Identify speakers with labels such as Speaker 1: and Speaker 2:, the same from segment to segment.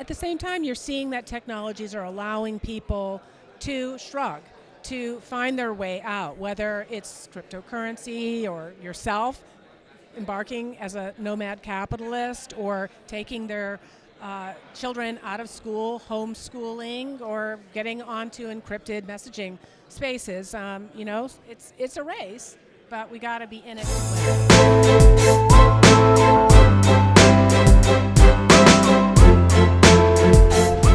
Speaker 1: at the same time, you're seeing that technologies are allowing people to shrug, to find their way out, whether it's cryptocurrency or yourself embarking as a nomad capitalist or taking their children out of school, homeschooling, or getting onto encrypted messaging spaces. You know, it's a race, but we got to be in it to win.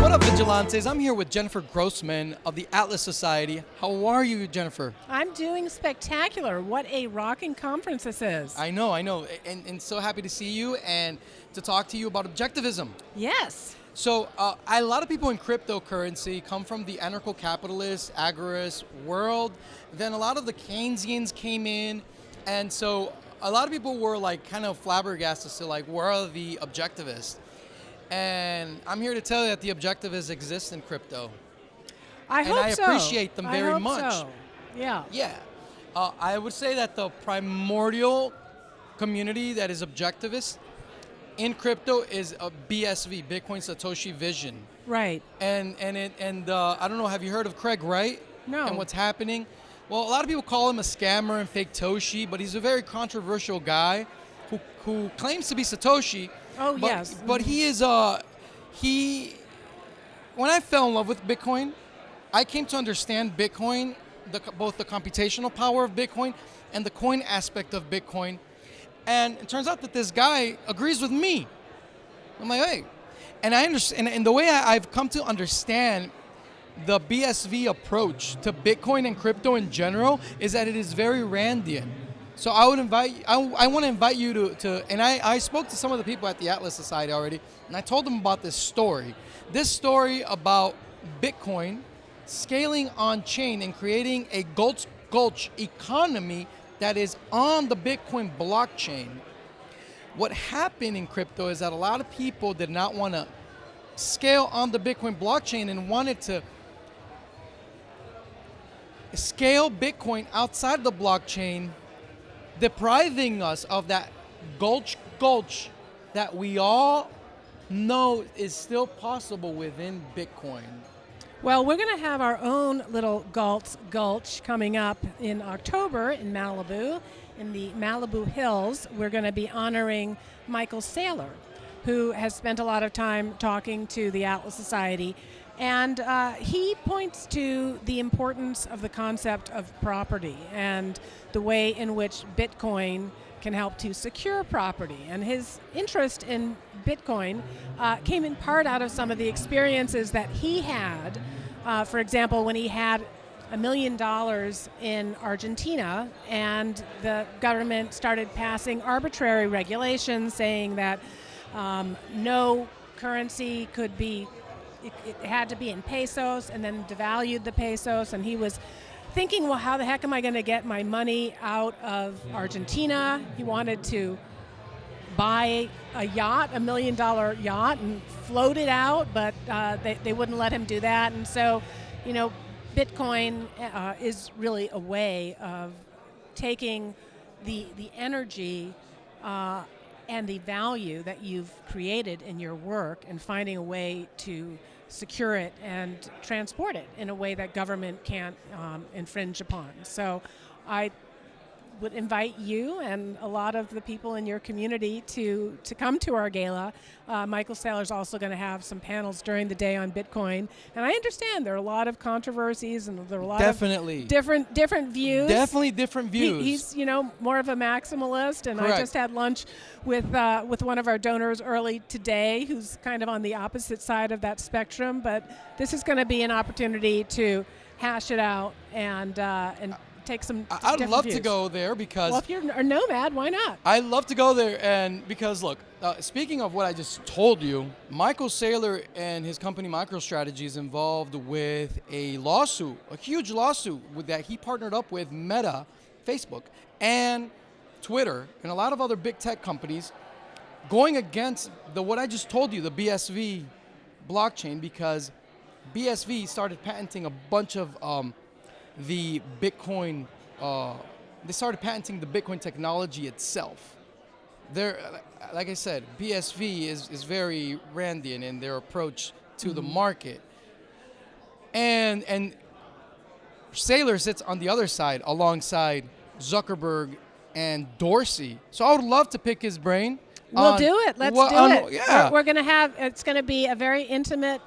Speaker 2: What up, Vigilantes? I'm here with Jennifer Grossman of the Atlas Society. How are you, Jennifer?
Speaker 1: I'm doing spectacular. What a rocking conference this is.
Speaker 2: I know, and so happy to see you and to talk to you about objectivism.
Speaker 1: Yes.
Speaker 2: So a lot of people in cryptocurrency come from the anarcho-capitalist, agorist world. Then a lot of the Keynesians came in, and so a lot of people were like kind of flabbergasted to like, where are the objectivists? And I'm here to tell you that the objectivists exist in crypto.
Speaker 1: I
Speaker 2: appreciate them very much.
Speaker 1: So. Yeah.
Speaker 2: Yeah. I would say that the primordial community that is objectivist in crypto is a BSV, Bitcoin Satoshi Vision.
Speaker 1: Right.
Speaker 2: And I don't know, have you heard of Craig Wright?
Speaker 1: No.
Speaker 2: And what's happening? Well, a lot of people call him a scammer and fake Toshi, but he's a very controversial guy who claims to be Satoshi.
Speaker 1: Oh,
Speaker 2: but,
Speaker 1: yes.
Speaker 2: But he is, when I fell in love with Bitcoin, I came to understand Bitcoin, both the computational power of Bitcoin and the coin aspect of Bitcoin. And it turns out that this guy agrees with me. I'm like, hey. And I understand, and the way I've come to understand the BSV approach to Bitcoin and crypto in general is that it is very Randian. So I would invite, I want to invite you to and I spoke to some of the people at the Atlas Society already, and I told them about this story. This story about Bitcoin scaling on chain and creating a Gulch economy that is on the Bitcoin blockchain. What happened in crypto is that a lot of people did not want to scale on the Bitcoin blockchain and wanted to scale Bitcoin outside the blockchain, depriving us of that Gulch that we all know is still possible within Bitcoin.
Speaker 1: Well, we're going to have our own little Gulch coming up in October in Malibu, in the Malibu Hills. We're going to be honoring Michael Saylor, who has spent a lot of time talking to the Atlas Society. And he points to the importance of the concept of property and the way in which Bitcoin can help to secure property. And his interest in Bitcoin came in part out of some of the experiences that he had. For example, when he had $1 million in Argentina and the government started passing arbitrary regulations saying that no currency could be, it had to be in pesos, and then devalued the pesos, and he was thinking, well, how the heck am I going to get my money out of Argentina? He wanted to buy a yacht, $1 million yacht, and float it out, but they wouldn't let him do that. And so, you know, Bitcoin is really a way of taking the energy and the value that you've created in your work and finding a way to secure it and transport it in a way that government can't infringe upon. So I would invite you and a lot of the people in your community to come to our gala. Michael Saylor is also going to have some panels during the day on Bitcoin. And I understand there are a lot of controversies and there are a lot of different views.
Speaker 2: Definitely different views.
Speaker 1: He's, you know, more of a maximalist, and
Speaker 2: Correct.
Speaker 1: I just had lunch with one of our donors early today who's kind of on the opposite side of that spectrum. But this is going to be an opportunity to hash it out and take some
Speaker 2: I'd love
Speaker 1: views.
Speaker 2: to go there because...
Speaker 1: Well, if you're a nomad, why not?
Speaker 2: I'd love to go there, and because, look, speaking of what I just told you, Michael Saylor and his company MicroStrategy is involved with a lawsuit, a huge lawsuit that he partnered up with Meta, Facebook, and Twitter, and a lot of other big tech companies going against what I just told you, the BSV blockchain, because BSV started patenting a bunch of the Bitcoin, they started patenting the Bitcoin technology itself. they're, like I said, BSV is very Randian in their approach to the market. And Saylor sits on the other side alongside Zuckerberg and Dorsey. So I would love to pick his brain.
Speaker 1: We'll do it. Let's do it.
Speaker 2: Yeah.
Speaker 1: We're going to have, it's going to be a very intimate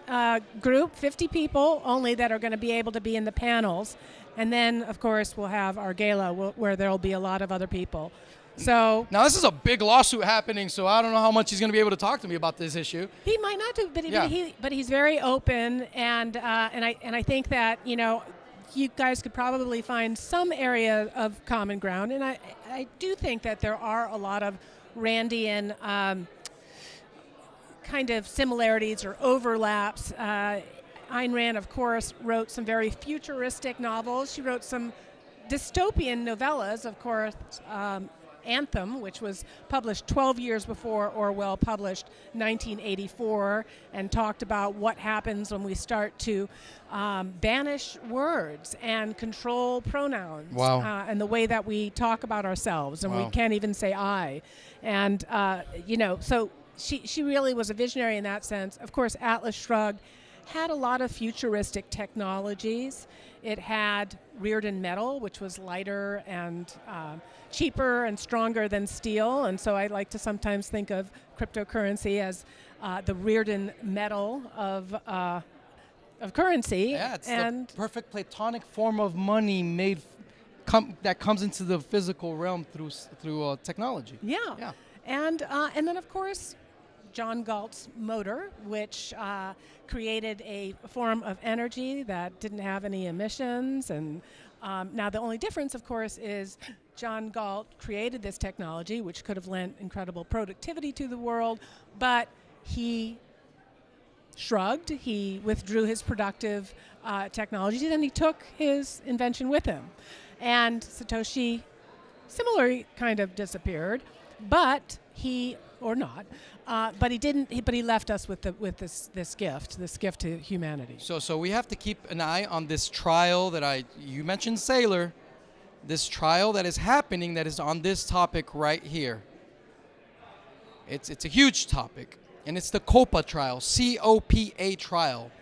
Speaker 1: group, 50 people only that are going to be able to be in the panels. And then, of course, we'll have our gala where there will be a lot of other people. So
Speaker 2: now this is a big lawsuit happening, so I don't know how much he's going to be able to talk to me about this issue.
Speaker 1: He might not do, but,
Speaker 2: Yeah.
Speaker 1: but he's very open, and I think that, you know, you guys could probably find some area of common ground, and I do think that there are a lot of Randian kind of similarities or overlaps. Ayn Rand, of course, wrote some very futuristic novels. She wrote some dystopian novellas, of course. Anthem, which was published 12 years before Orwell published 1984, and talked about what happens when we start to banish words and control pronouns.
Speaker 2: Wow.
Speaker 1: And the way that we talk about ourselves, and
Speaker 2: Wow.
Speaker 1: we can't even say I. And, you know, so she really was a visionary in that sense. Of course, Atlas Shrugged had a lot of futuristic technologies. It had Rearden metal, which was lighter and cheaper and stronger than steel, and so I like to sometimes think of cryptocurrency as the Rearden metal of currency.
Speaker 2: Yeah, it's
Speaker 1: and
Speaker 2: the perfect platonic form of money made that comes into the physical realm through technology.
Speaker 1: yeah,
Speaker 2: Yeah.
Speaker 1: and then of course John Galt's motor, which created a form of energy that didn't have any emissions. And now the only difference, of course, is John Galt created this technology, which could have lent incredible productivity to the world, but he shrugged, he withdrew his productive technologies, and he took his invention with him. And Satoshi similarly kind of disappeared, but he, or not, but he didn't. But he left us with this gift to humanity.
Speaker 2: So we have to keep an eye on this trial that you mentioned, Saylor. This trial that is happening, that is on this topic right here. It's a huge topic, and it's the Copa trial, COPA trial,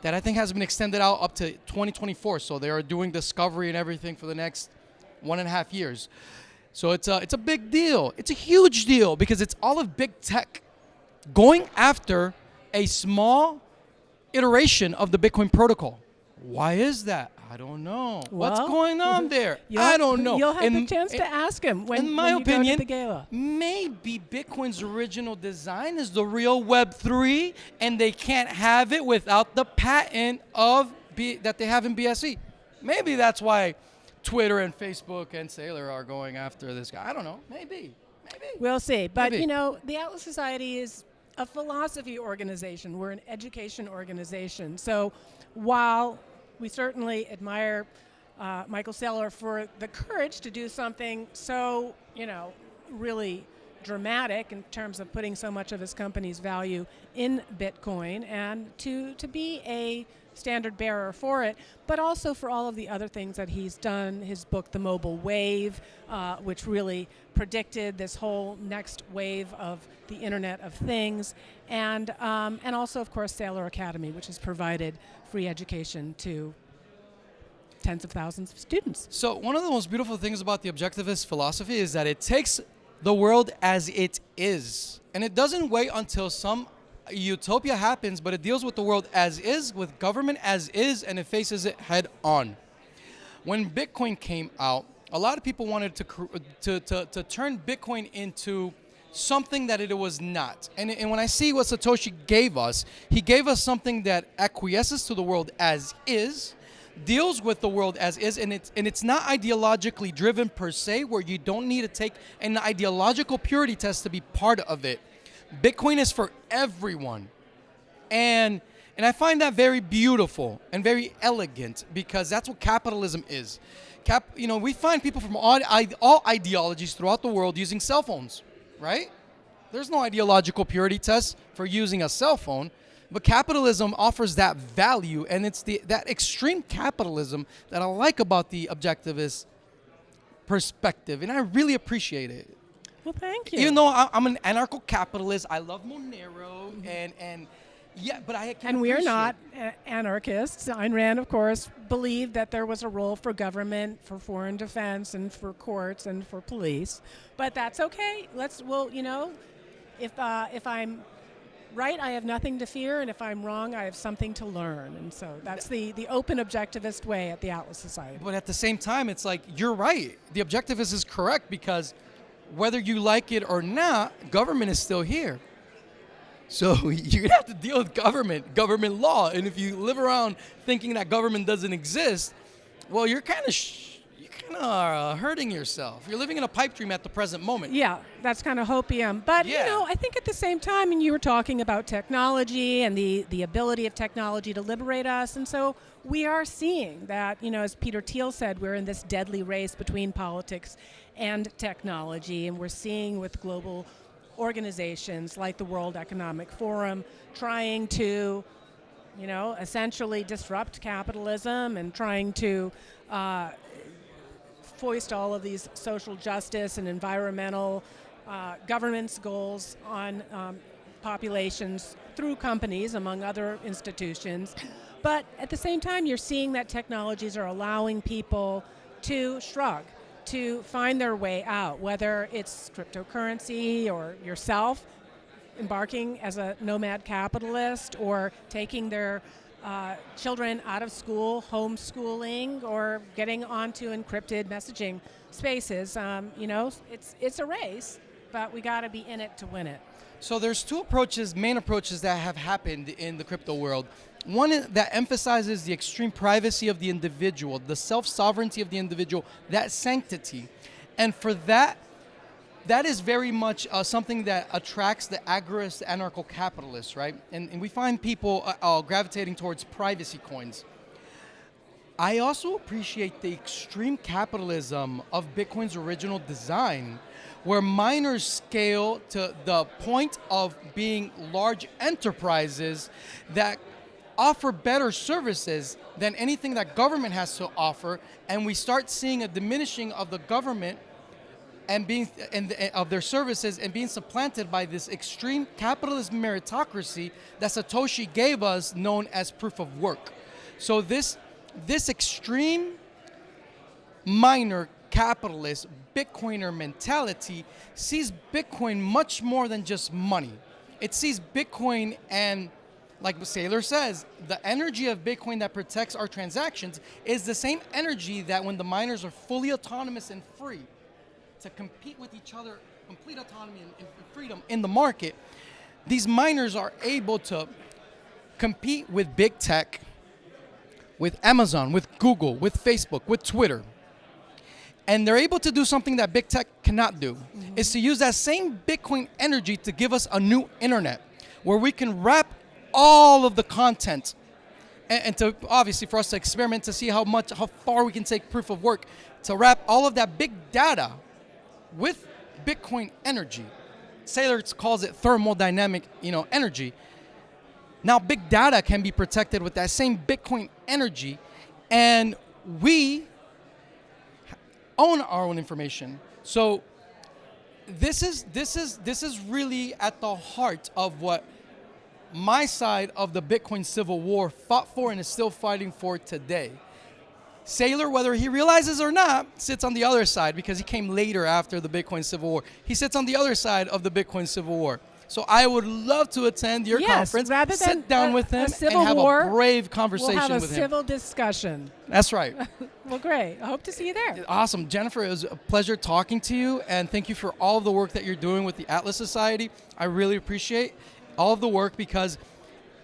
Speaker 2: that I think has been extended out up to 2024. So they are doing discovery and everything for the next 1.5 years. So it's a big deal. It's a huge deal because it's all of big tech going after a small iteration of the Bitcoin protocol. Why is that? I don't know. What's
Speaker 1: Well,
Speaker 2: going on there? I don't know.
Speaker 1: You'll have the chance to ask him when
Speaker 2: in my
Speaker 1: you
Speaker 2: opinion,
Speaker 1: go to the gala.
Speaker 2: maybe Bitcoin's original design is the real Web3, and they can't have it without the patent of that they have in BSE. Maybe that's why Twitter and Facebook and Saylor are going after this guy. I don't know. Maybe.
Speaker 1: We'll see. But,
Speaker 2: Maybe.
Speaker 1: you know, the Atlas Society is a philosophy organization. We're an education organization. So while we certainly admire Michael Saylor for the courage to do something so, you know, really dramatic in terms of putting so much of his company's value in Bitcoin, and to be a standard bearer for it, but also for all of the other things that he's done. His book, The Mobile Wave, which really predicted this whole next wave of the Internet of Things, and also, of course, Saylor Academy, which has provided free education to tens of thousands of students.
Speaker 2: So one of the most beautiful things about the objectivist philosophy is that it takes the world as it is, and it doesn't wait until some utopia happens, but it deals with the world as is, with government as is, and it faces it head on. When Bitcoin came out, a lot of people wanted to turn Bitcoin into something that it was not. And when I see what Satoshi gave us, he gave us something that acquiesces to the world as is, deals with the world as is, and it's not ideologically driven per se, where you don't need to take an ideological purity test to be part of it. Bitcoin is for everyone, and I find that very beautiful and very elegant, because that's what capitalism is. We find people from all ideologies throughout the world using cell phones, right? There's no ideological purity test for using a cell phone, but capitalism offers that value, and it's that extreme capitalism that I like about the objectivist perspective, and I really appreciate it.
Speaker 1: Well, thank you.
Speaker 2: Even though I'm an anarcho-capitalist, I love Monero, and yeah, but I can
Speaker 1: And we are
Speaker 2: appreciate-
Speaker 1: not anarchists. Ayn Rand, of course, believed that there was a role for government, for foreign defense, and for courts, and for police. But that's okay. If I'm right, I have nothing to fear, and if I'm wrong, I have something to learn. And so that's the open objectivist way at the Atlas Society.
Speaker 2: But at the same time, it's like, you're right. The objectivist is correct, because whether you like it or not, government is still here. So you're gonna have to deal with government law. And if you live around thinking that government doesn't exist, well, you're kind of hurting yourself. You're living in a pipe dream at the present moment.
Speaker 1: Yeah, that's kind of hopium. But,
Speaker 2: Yeah.
Speaker 1: I think at the same time, and you were talking about technology and the ability of technology to liberate us. And so we are seeing that, as Peter Thiel said, we're in this deadly race between politics and technology. And we're seeing with global organizations like the World Economic Forum trying to, essentially disrupt capitalism and trying to foist all of these social justice and environmental governance goals on populations through companies, among other institutions. But at the same time, you're seeing that technologies are allowing people to shrug, to find their way out, whether it's cryptocurrency or yourself embarking as a nomad capitalist or taking their children out of school, homeschooling, or getting onto encrypted messaging spaces. It's a race, but we got to be in it to win it.
Speaker 2: So there's two main approaches that have happened in the crypto world. One that emphasizes the extreme privacy of the individual, the self-sovereignty of the individual, that sanctity. And for that is very much something that attracts the agorist anarcho-capitalists, right? And we find people gravitating towards privacy coins. I also appreciate the extreme capitalism of Bitcoin's original design, where miners scale to the point of being large enterprises that offer better services than anything that government has to offer, and we start seeing a diminishing of the government of their services and being supplanted by this extreme capitalist meritocracy that Satoshi gave us, known as proof of work. So this extreme miner capitalist Bitcoiner mentality sees Bitcoin much more than just money. It sees Bitcoin, and like Saylor says, the energy of Bitcoin that protects our transactions is the same energy that when the miners are fully autonomous and free to compete with each other, complete autonomy and freedom in the market, these miners are able to compete with big tech, with Amazon, with Google, with Facebook, with Twitter. And they're able to do something that big tech cannot do, is to use that same Bitcoin energy to give us a new internet where we can wrap all of the content and to obviously for us to experiment to see how far we can take proof of work, to wrap all of that big data with Bitcoin energy. Saylor calls it thermodynamic, energy. Now big data can be protected with that same Bitcoin energy, and we own our own information. So this is really at the heart of what my side of the Bitcoin civil war fought for and is still fighting for today. Saylor, whether he realizes or not, sits on the other side because he came later after the Bitcoin civil war. He sits on the other side of the Bitcoin civil war. So I would love to attend your conference,
Speaker 1: rather than
Speaker 2: sit down with him, and have a brave conversation with him.
Speaker 1: We'll have a civil discussion.
Speaker 2: That's right.
Speaker 1: Well, great. I hope to see you there.
Speaker 2: Awesome. Jennifer, it was a pleasure talking to you, and thank you for all of the work that you're doing with the Atlas Society. I really appreciate all of the work because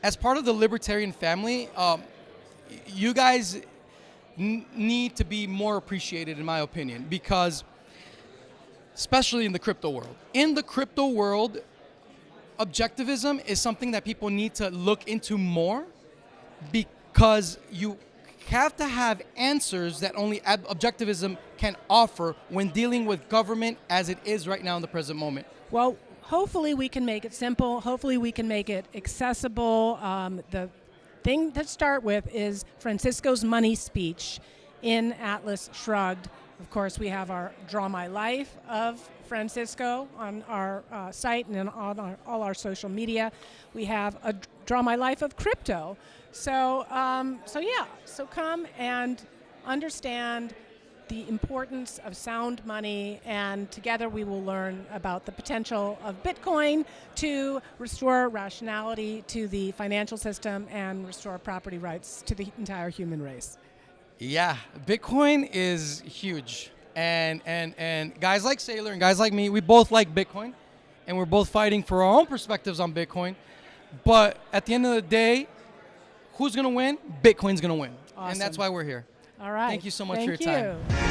Speaker 2: as part of the Libertarian family, you guys need to be more appreciated, in my opinion, because especially in the crypto world. In the crypto world, objectivism is something that people need to look into more because you have to have answers that only objectivism can offer when dealing with government as it is right now in the present moment.
Speaker 1: Well, hopefully we can make it simple. Hopefully we can make it accessible. The thing to start with is Francisco's money speech in Atlas Shrugged Of course, we have our Draw My Life of Francisco on our site and on all our social media. We have a Draw My Life of Crypto. So come and understand the importance of sound money, and together we will learn about the potential of Bitcoin to restore rationality to the financial system and restore property rights to the entire human race.
Speaker 2: Yeah, Bitcoin is huge. And guys like Saylor and guys like me, we both like Bitcoin, and we're both fighting for our own perspectives on Bitcoin. But at the end of the day, who's going to win? Bitcoin's going to win.
Speaker 1: Awesome.
Speaker 2: And that's why we're here.
Speaker 1: All right.
Speaker 2: Thank you so much for your
Speaker 1: Thank
Speaker 2: time.
Speaker 1: you.